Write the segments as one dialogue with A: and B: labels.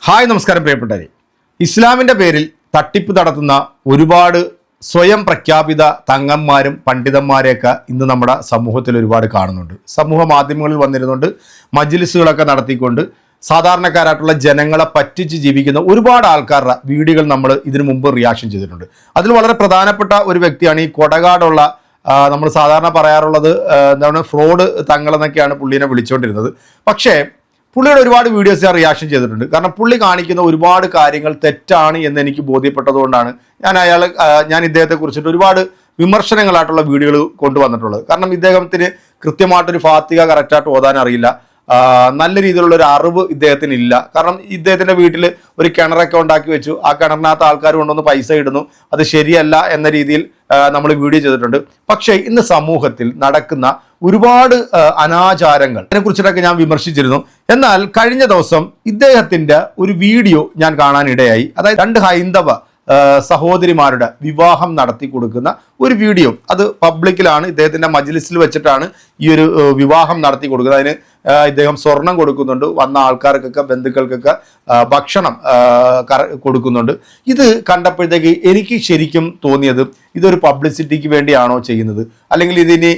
A: Hi നമസ്കാരം പ്രിയപ്പെട്ടവരെ. ഇസ്ലാമിൻ്റെ പേരിൽ തട്ടിപ്പ് നടത്തുന്ന ഒരുപാട് സ്വയം പ്രഖ്യാപിത തങ്ങന്മാരും പണ്ഡിതന്മാരെയൊക്കെ ഇന്ന് നമ്മുടെ സമൂഹത്തിൽ ഒരുപാട് കാണുന്നുണ്ട്. സമൂഹ മാധ്യമങ്ങളിൽ വന്നിരുന്നുകൊണ്ട് മജ്ലിസുകളൊക്കെ നടത്തിക്കൊണ്ട് സാധാരണക്കാരായിട്ടുള്ള ജനങ്ങളെ പറ്റിച്ച് ജീവിക്കുന്ന ഒരുപാട് ആൾക്കാരുടെ വീഡിയോകൾ നമ്മൾ ഇതിനു മുമ്പ് റിയാക്ഷൻ ചെയ്തിട്ടുണ്ട്. അതിൽ വളരെ പ്രധാനപ്പെട്ട ഒരു വ്യക്തിയാണ് ഈ കൊടകാടുള്ള നമ്മൾ സാധാരണ പറയാറുള്ളത് എന്താണ് ഫ്രോഡ് തങ്ങളെന്നൊക്കെയാണ് പുള്ളീനെ വിളിച്ചുകൊണ്ടിരുന്നത്. പക്ഷേ പുള്ളിയുടെ ഒരുപാട് വീഡിയോസ് ഞാൻ റിയാക്ഷൻ ചെയ്തിട്ടുണ്ട്. കാരണം പുള്ളി കാണിക്കുന്ന ഒരുപാട് കാര്യങ്ങൾ തെറ്റാണ് എന്ന് എനിക്ക് ബോധ്യപ്പെട്ടതുകൊണ്ടാണ് ഞാൻ ഇദ്ദേഹത്തെ കുറിച്ചിട്ട് ഒരുപാട് വിമർശനങ്ങളായിട്ടുള്ള വീഡിയോകൾ കൊണ്ടുവന്നിട്ടുള്ളത്. കാരണം ഇദ്ദേഹത്തിന് കൃത്യമായിട്ടൊരു ഫാത്തിഹ കറക്റ്റായിട്ട് ഓതാൻ അറിയില്ല, നല്ല രീതിയിലുള്ള ഒരു അറിവ് ഇദ്ദേഹത്തിന് ഇല്ല. കാരണം ഇദ്ദേഹത്തിൻ്റെ വീട്ടിൽ ഒരു കിണറൊക്കെ ഉണ്ടാക്കി വെച്ചു, ആ കിണറിനകത്ത് ആൾക്കാർ കൊണ്ടുവന്ന് പൈസ ഇടുന്നു, അത് ശരിയല്ല എന്ന രീതിയിൽ നമ്മൾ വീഡിയോ ചെയ്തിട്ടുണ്ട്. പക്ഷേ ഇന്ന് സമൂഹത്തിൽ നടക്കുന്ന ഒരുപാട് അനാചാരങ്ങൾ അതിനെക്കുറിച്ചിട്ടൊക്കെ ഞാൻ വിമർശിച്ചിരുന്നു. എന്നാൽ കഴിഞ്ഞ ദിവസം ഇദ്ദേഹത്തിൻ്റെ ഒരു വീഡിയോ ഞാൻ കാണാനിടയായി. അതായത് 2 ഹൈന്ദവ സഹോദരിമാരുടെ വിവാഹം നടത്തി കൊടുക്കുന്ന ഒരു വീഡിയോ. അത് പബ്ലിക്കിലാണ്, ഇദ്ദേഹത്തിൻ്റെ മജ്ലിസിൽ വെച്ചിട്ടാണ് ഈ ഒരു വിവാഹം നടത്തി കൊടുക്കുന്നത്. അതിന് ഇദ്ദേഹം സ്വർണം കൊടുക്കുന്നുണ്ട്, വന്ന ആൾക്കാർക്കൊക്കെ ബന്ധുക്കൾക്കൊക്കെ ഭക്ഷണം കൊടുക്കുന്നുണ്ട്. ഇത് കണ്ടപ്പോഴത്തേക്ക് എനിക്ക് ശരിക്കും തോന്നിയത് ഇതൊരു പബ്ലിസിറ്റിക്ക് വേണ്ടിയാണോ ചെയ്യുന്നത്, അല്ലെങ്കിൽ ഇതിനി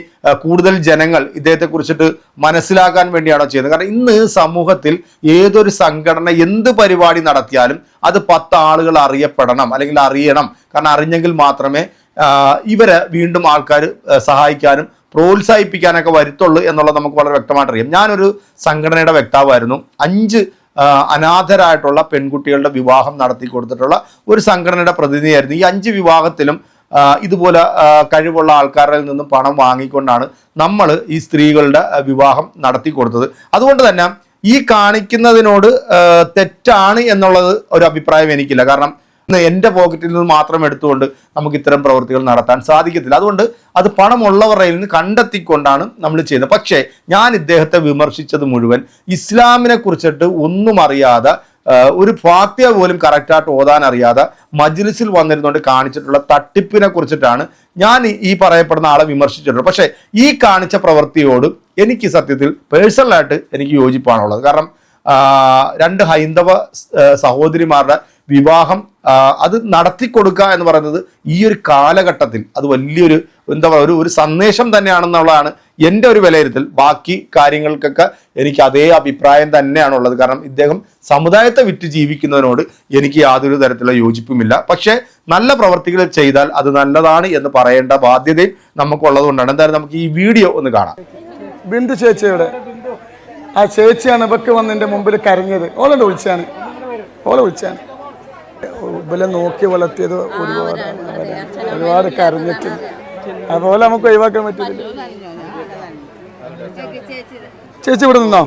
A: കൂടുതൽ ജനങ്ങൾ ഇദ്ദേഹത്തെക്കുറിച്ചിട്ട് മനസ്സിലാക്കാൻ വേണ്ടിയാണോ ചെയ്യുന്നത്? കാരണം ഇന്ന് സമൂഹത്തിൽ ഏതൊരു സംഘടന എന്ത് പരിപാടി നടത്തിയാലും അത് 10 ആളുകൾ അറിയപ്പെടണം, അല്ലെങ്കിൽ അറിയണം. കാരണം അറിഞ്ഞെങ്കിൽ മാത്രമേ ഇവരെ വീണ്ടും ആൾക്കാർ സഹായിക്കാനും പ്രോത്സാഹിപ്പിക്കാനൊക്കെ വരുത്തുള്ളൂ എന്നുള്ളത് നമുക്ക് വളരെ വ്യക്തമായിട്ട് അറിയാം. ഞാനൊരു സംഘടനയുടെ വക്താവായിരുന്നു. 5 അനാഥരായിട്ടുള്ള പെൺകുട്ടികളുടെ വിവാഹം നടത്തി കൊടുത്തിട്ടുള്ള ഒരു സംഘടനയുടെ പ്രതിനിധിയായിരുന്നു. ഈ 5 വിവാഹത്തിലും ഇതുപോലെ കഴിവുള്ള ആൾക്കാരിൽ നിന്നും പണം വാങ്ങിക്കൊണ്ടാണ് നമ്മൾ ഈ സ്ത്രീകളുടെ വിവാഹം നടത്തി കൊടുത്തത്. അതുകൊണ്ട് തന്നെ ഈ കാണിക്കുന്നതിനോട് തെറ്റാണ് എന്നുള്ളത് ഒരു അഭിപ്രായം എനിക്കില്ല. കാരണം എൻ്റെ പോക്കറ്റിൽ നിന്ന് മാത്രം എടുത്തുകൊണ്ട് നമുക്ക് ഇത്തരം പ്രവൃത്തികൾ നടത്താൻ സാധിക്കത്തില്ല. അതുകൊണ്ട് അത് പണമുള്ളവരുടെ നിന്ന് കണ്ടെത്തിക്കൊണ്ടാണ് നമ്മൾ ചെയ്യുന്നത്. പക്ഷേ ഞാൻ ഇദ്ദേഹത്തെ വിമർശിച്ചത് മുഴുവൻ ഇസ്ലാമിനെ കുറിച്ചിട്ട് ഒന്നും അറിയാതെ, ഒരു ഫാത്തിഹ പോലും കറക്റ്റായിട്ട് ഓതാൻ അറിയാതെ മജ്ലിസിൽ വന്നിരുന്നുകൊണ്ട് കാണിച്ചിട്ടുള്ള തട്ടിപ്പിനെ കുറിച്ചിട്ടാണ് ഞാൻ ഈ പറയപ്പെടുന്ന ആളെ വിമർശിച്ചിട്ടുള്ളത്. പക്ഷേ ഈ കാണിച്ച പ്രവൃത്തിയോട് എനിക്ക് സത്യത്തിൽ പേഴ്സണലായിട്ട് എനിക്ക് യോജിപ്പാണുള്ളത്. കാരണം 2 ഹൈന്ദവ സഹോദരിമാരുടെ വിവാഹം അത് നടത്തി കൊടുക്കുക എന്ന് പറയുന്നത് ഈ ഒരു കാലഘട്ടത്തിൽ അത് വലിയൊരു എന്താ പറയുക ഒരു സന്ദേശം തന്നെയാണെന്നുള്ളതാണ് എൻ്റെ ഒരു വിലയിരുത്തൽ. ബാക്കി കാര്യങ്ങൾക്കൊക്കെ എനിക്ക് അതേ അഭിപ്രായം തന്നെയാണുള്ളത്. കാരണം ഇദ്ദേഹം സമുദായത്തെ വിറ്റ് ജീവിക്കുന്നതിനോട് എനിക്ക് യാതൊരു തരത്തിലുള്ള യോജിപ്പുമില്ല. പക്ഷേ നല്ല പ്രവർത്തികൾ ചെയ്താൽ അത് നല്ലതാണ് എന്ന് പറയേണ്ട ബാധ്യതയും നമുക്കുള്ളത് കൊണ്ടാണ്. എന്തായാലും നമുക്ക് ഈ വീഡിയോ ഒന്ന് കാണാം.
B: ബിന്ദു ചേച്ചിയുടെ ആ ചേച്ചിയാണ് ഇവക്ക് വന്ന് എൻ്റെ മുമ്പിൽ കരഞ്ഞത്. ഓളെ വിളിച്ചാണ് ഇവലെ നോക്കി വളർത്തിയത് ഒരുപാട് കരഞ്ഞിട്ടുണ്ട്. അതുപോലെ നമുക്ക് ഒഴിവാക്കാൻ പറ്റില്ല. ചേച്ചി ഇവിടെ നിന്നോ?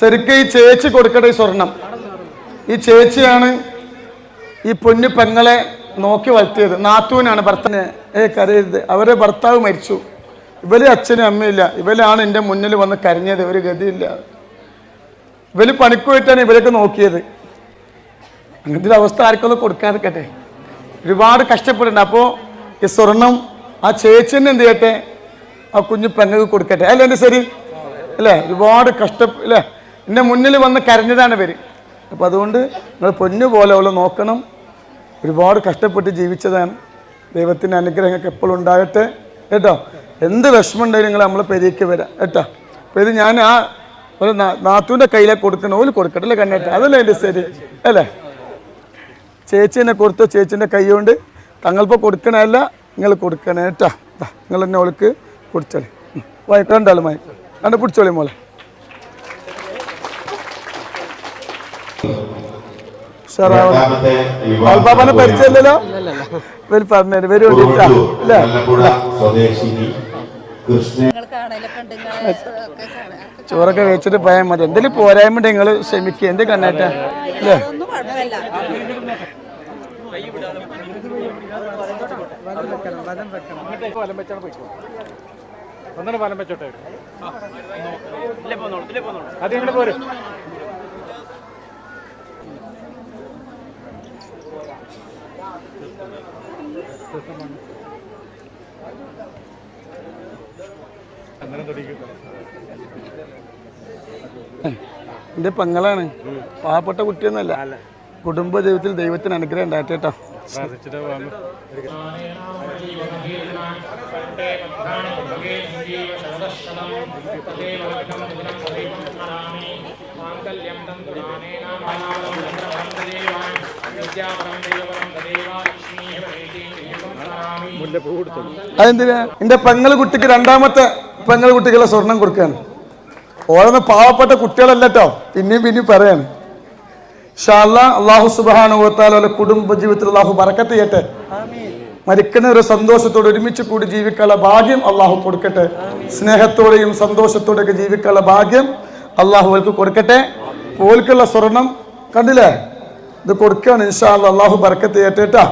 B: ശരിക്കും ഈ ചേച്ചി കൊടുക്കട്ടെ ഈ സ്വർണം. ഈ ചേച്ചിയാണ് ഈ പൊന്നു പെങ്ങളെ നോക്കി വളർത്തിയത്. നാത്തൂനാണ് ഭർത്താവിനെ കരയരുത്, അവരെ ഭർത്താവ് മരിച്ചു, ഇവര് അച്ഛനും അമ്മയില്ല, ഇവരാണ് എൻ്റെ മുന്നിൽ വന്ന് കരഞ്ഞത്. ഒരു ഗതിയില്ല, ഇവര് പണിക്ക് പോയിട്ടാണ് ഇവരൊക്കെ നോക്കിയത്. അങ്ങനത്തെ ഒരു അവസ്ഥ ആർക്കൊന്നും കൊടുക്കാതിരിക്കട്ടെ. ഒരുപാട് കഷ്ടപ്പെടുന്നുണ്ട്. അപ്പോൾ ഈ സ്വർണം ആ ചേച്ചിനെ എന്ത് ചെയ്യട്ടെ, ആ കുഞ്ഞു പെങ്ങൾക്ക് കൊടുക്കട്ടെ. അല്ലേ എൻ്റെ ശരി അല്ലേ? ഒരുപാട് അല്ലേ എൻ്റെ മുന്നിൽ വന്ന് കരഞ്ഞതാണ് ഇവർ. അപ്പോൾ അതുകൊണ്ട് നിങ്ങൾ പൊന്നു പോലെ അവളെ നോക്കണം. ഒരുപാട് കഷ്ടപ്പെട്ട് ജീവിച്ചതാണ്. ദൈവത്തിൻ്റെ അനുഗ്രഹങ്ങൾക്ക് എപ്പോഴും ഉണ്ടാകട്ടെ കേട്ടോ. എന്ത് വിഷമം ഉണ്ടെങ്കിലും നിങ്ങൾ നമ്മളെ പെരിയേക്ക് വരാം കേട്ടോ. അപ്പോൾ ഇത് ഞാൻ ആ ഒരു നാത്തൂൻ്റെ കയ്യിലേക്ക് കൊടുക്കണം, ഓല് കൊടുക്കട്ടെ അല്ലേ കണ്ണേട്ട? അതല്ലേ എൻ്റെ ശരി അല്ലേ? ചേച്ചീനെ കൊടുത്ത ചേച്ചീൻ്റെ കൈ കൊണ്ട് തങ്ങളിപ്പോൾ കൊടുക്കണമല്ല, നിങ്ങൾ കൊടുക്കണേ കേട്ടോ. നിങ്ങൾ തന്നെ ഓൾക്ക് കുടിച്ചോളി, രണ്ടാളും വാങ്ങിക്കോ, കണ്ട് പിടിച്ചോളി മോളെ. ബാബാനെ പരിചയമില്ലല്ലോ, ഇവർ പറഞ്ഞു വരുവാ അല്ലേ? ചോറൊക്കെ വെച്ചിട്ട് പോയാൽ മതി. എന്തെങ്കിലും പോരായ്മ നിങ്ങൾ ക്ഷമിക്കുക. എന്ത് കണ്ണേറ്റ അല്ലേ? എൻ്റെ പെങ്ങളാണ്, പാവപ്പെട്ട കുട്ടിയൊന്നുമല്ല. കുടുംബ ജീവിതത്തിൽ ദൈവത്തിന് അനുഗ്രഹം ഉണ്ടായിട്ട് കേട്ടോ. അതെന്തിനാ എൻ്റെ പെങ്ങള് കുട്ടിക്ക്, രണ്ടാമത്തെ പെങ്ങള് കുട്ടിക്കുള്ള സ്വർണം കൊടുക്കുകയാണ്. ഓരോന്ന് പാവപ്പെട്ട കുട്ടികളല്ല കേട്ടോ, പിന്നെയും പറയാണ്. ഇൻഷാ അല്ലാഹ് അല്ലാഹു സുബ്ഹാനഹു വ തആല കുടുംബ ജീവിതത്തിൽ അല്ലാഹു ബറക്കത്ത് ചെയ്യട്ടെ. മരിക്കുന്ന ഒരു സന്തോഷത്തോടെ ഒരുമിച്ച് കൂടി ജീവിക്കാനുള്ള ഭാഗ്യം അല്ലാഹു കൊടുക്കട്ടെ. സ്നേഹത്തോടെയും സന്തോഷത്തോടെയൊക്കെ ജീവിക്കാനുള്ള ഭാഗ്യം അല്ലാഹു അവർക്ക് കൊടുക്കട്ടെ. ഓൽക്കുള്ള സ്വർണം കണ്ടില്ലേ, ഇത് കൊടുക്കുകയാണ്. ഇൻഷാ അല്ലാഹ് അല്ലാഹു ബറക്കത്ത് ചെയ്യട്ടെ കേട്ടാ.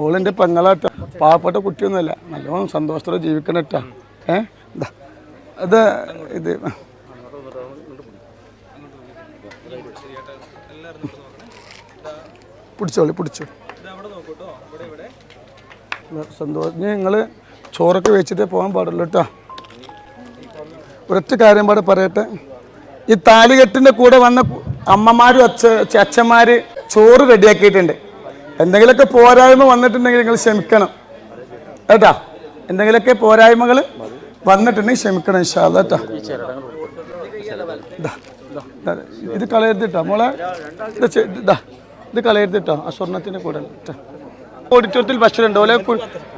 B: ഓളിൻ്റെ പെങ്ങളാട്ട, പാവപ്പെട്ട കുട്ടിയൊന്നുമല്ല, നല്ലോണം സന്തോഷത്തോടെ ജീവിക്കണം കേട്ടാ. അത് ഇത് പിടിച്ചോ സന്തോഷം. നിങ്ങൾ ചോറൊക്കെ വെച്ചിട്ടേ പോകാൻ പാടുള്ളൂ കേട്ടോ. ഒരൊറ്റ കാര്യം പാടെ പറയട്ടെ, ഈ താലികെട്ടിൻ്റെ കൂടെ വന്ന അമ്മമാരും അച്ഛന്മാർ ചോറ് റെഡിയാക്കിയിട്ടുണ്ട്. എന്തെങ്കിലുമൊക്കെ പോരായ്മ വന്നിട്ടുണ്ടെങ്കിൽ നിങ്ങൾ ക്ഷമിക്കണം കേട്ടാ. എന്തെങ്കിലുമൊക്കെ പോരായ്മകൾ വന്നിട്ടുണ്ടെങ്കിൽ ക്ഷമിക്കണം ഇൻഷാ അല്ലാഹ് കേട്ടോ. ഇത് കളയരുത് കേട്ടോ മോളെ, ഇത് കളയരുത് കേട്ടോ. ആ സ്വർണത്തിൻ്റെ കൂടെ ഓഡിറ്റോറിയത്തിൽ ഭക്ഷണമുണ്ട്. ഓലെ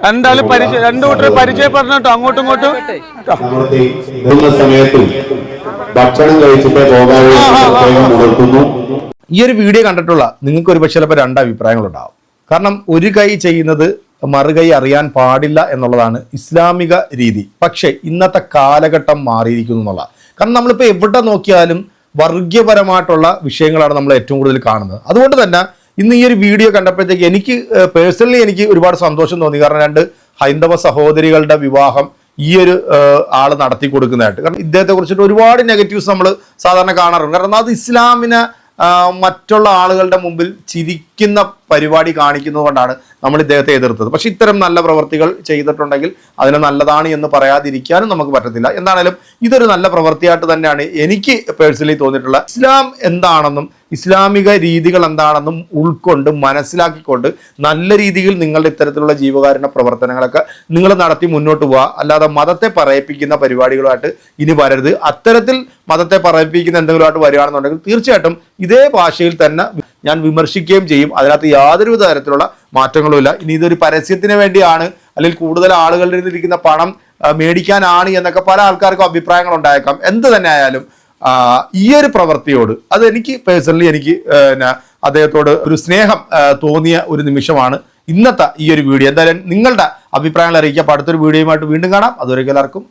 B: രണ്ടാളും രണ്ടു കൂട്ടർ പരിചയപ്പെടണം കേട്ടോ, അങ്ങോട്ടും ഇങ്ങോട്ടും.
A: ഈ ഒരു വീഡിയോ കണ്ടിട്ടുള്ള നിങ്ങൾക്ക് ഒരു പക്ഷേ ചിലപ്പോൾ രണ്ട് അഭിപ്രായങ്ങളുണ്ടാവും. കാരണം ഒരു കൈ ചെയ്യുന്നത് മറുകൈ അറിയാൻ പാടില്ല എന്നുള്ളതാണ് ഇസ്ലാമിക രീതി. പക്ഷേ ഇന്നത്തെ കാലഘട്ടം മാറിയിരിക്കുന്നു എന്നുള്ള. കാരണം നമ്മളിപ്പോൾ എവിടെ നോക്കിയാലും വർഗീയപരമായിട്ടുള്ള വിഷയങ്ങളാണ് നമ്മൾ ഏറ്റവും കൂടുതൽ കാണുന്നത്. അതുകൊണ്ട് തന്നെ ഇന്ന് ഈ ഒരു വീഡിയോ കണ്ടപ്പോഴത്തേക്ക് എനിക്ക് പേഴ്സണലി എനിക്ക് ഒരുപാട് സന്തോഷം തോന്നി. കാരണം രണ്ട് ഹൈന്ദവ സഹോദരികളുടെ വിവാഹം ഈ ഒരു ആൾ നടത്തി കൊടുക്കുന്നതായിട്ട്. കാരണം ഇദ്ദേഹത്തെ കുറിച്ചിട്ട് ഒരുപാട് നെഗറ്റീവ്സ് നമ്മൾ സാധാരണ കാണാറുണ്ട്. കാരണം അത് ഇസ്ലാമിനെ മറ്റുള്ള ആളുകളുടെ മുമ്പിൽ ചിരിക്കുന്ന പരിപാടി കാണിക്കുന്നത് കൊണ്ടാണ് നമ്മൾ ഇദ്ദേഹത്തെ എതിർത്തത്. പക്ഷെ ഇത്തരം നല്ല പ്രവർത്തികൾ ചെയ്തിട്ടുണ്ടെങ്കിൽ അതിന് നല്ലതാണ് എന്ന് പറയാതിരിക്കാനും നമുക്ക് പറ്റത്തില്ല. എന്താണേലും ഇതൊരു നല്ല പ്രവൃത്തിയായിട്ട് തന്നെയാണ് എനിക്ക് പേഴ്സണലി തോന്നിയിട്ടുള്ളത്. ഇസ്ലാം എന്താണെന്നും ഇസ്ലാമിക രീതികൾ എന്താണെന്നും ഉൾക്കൊണ്ട് മനസ്സിലാക്കിക്കൊണ്ട് നല്ല രീതിയിൽ നിങ്ങളുടെ ഇത്തരത്തിലുള്ള ജീവകാരുണ്യ പ്രവർത്തനങ്ങളൊക്കെ നിങ്ങൾ നടത്തി മുന്നോട്ട് പോവുക. അല്ലാതെ മതത്തെ പറയിപ്പിക്കുന്ന പരിപാടികളുമായിട്ട് ഇനി വരരുത്. അത്തരത്തിൽ മതത്തെ പറയിപ്പിക്കുന്ന എന്തെങ്കിലുമായിട്ട് വരികയാണെന്നുണ്ടെങ്കിൽ തീർച്ചയായിട്ടും ഇതേ ഭാഷയിൽ തന്നെ ഞാൻ വിമർശിക്കുകയും ചെയ്യും. അതിനകത്ത് യാതൊരു തരത്തിലുള്ള മാറ്റങ്ങളുമില്ല. ഇനി ഇതൊരു പരസ്യത്തിന് വേണ്ടിയാണ് അല്ലെങ്കിൽ കൂടുതൽ ആളുകളുടെ ഇരിക്കുന്ന പണം മേടിക്കാനാണ് എന്നൊക്കെ പല ആൾക്കാർക്കും അഭിപ്രായങ്ങൾ ഉണ്ടായേക്കാം. എന്ത് തന്നെ ആയാലും ഈ ഒരു പ്രവൃത്തിയോട് അത് എനിക്ക് പേഴ്സണലി എനിക്ക് അദ്ദേഹത്തോട് ഒരു സ്നേഹം തോന്നിയ ഒരു നിമിഷമാണ് ഇന്നത്തെ ഈ ഒരു വീഡിയോ. എന്തായാലും നിങ്ങളുടെ അഭിപ്രായങ്ങൾ അറിയിക്കാം. അടുത്തൊരു വീഡിയോയുമായിട്ട് വീണ്ടും കാണാം. അതുവരെ എല്ലാവർക്കും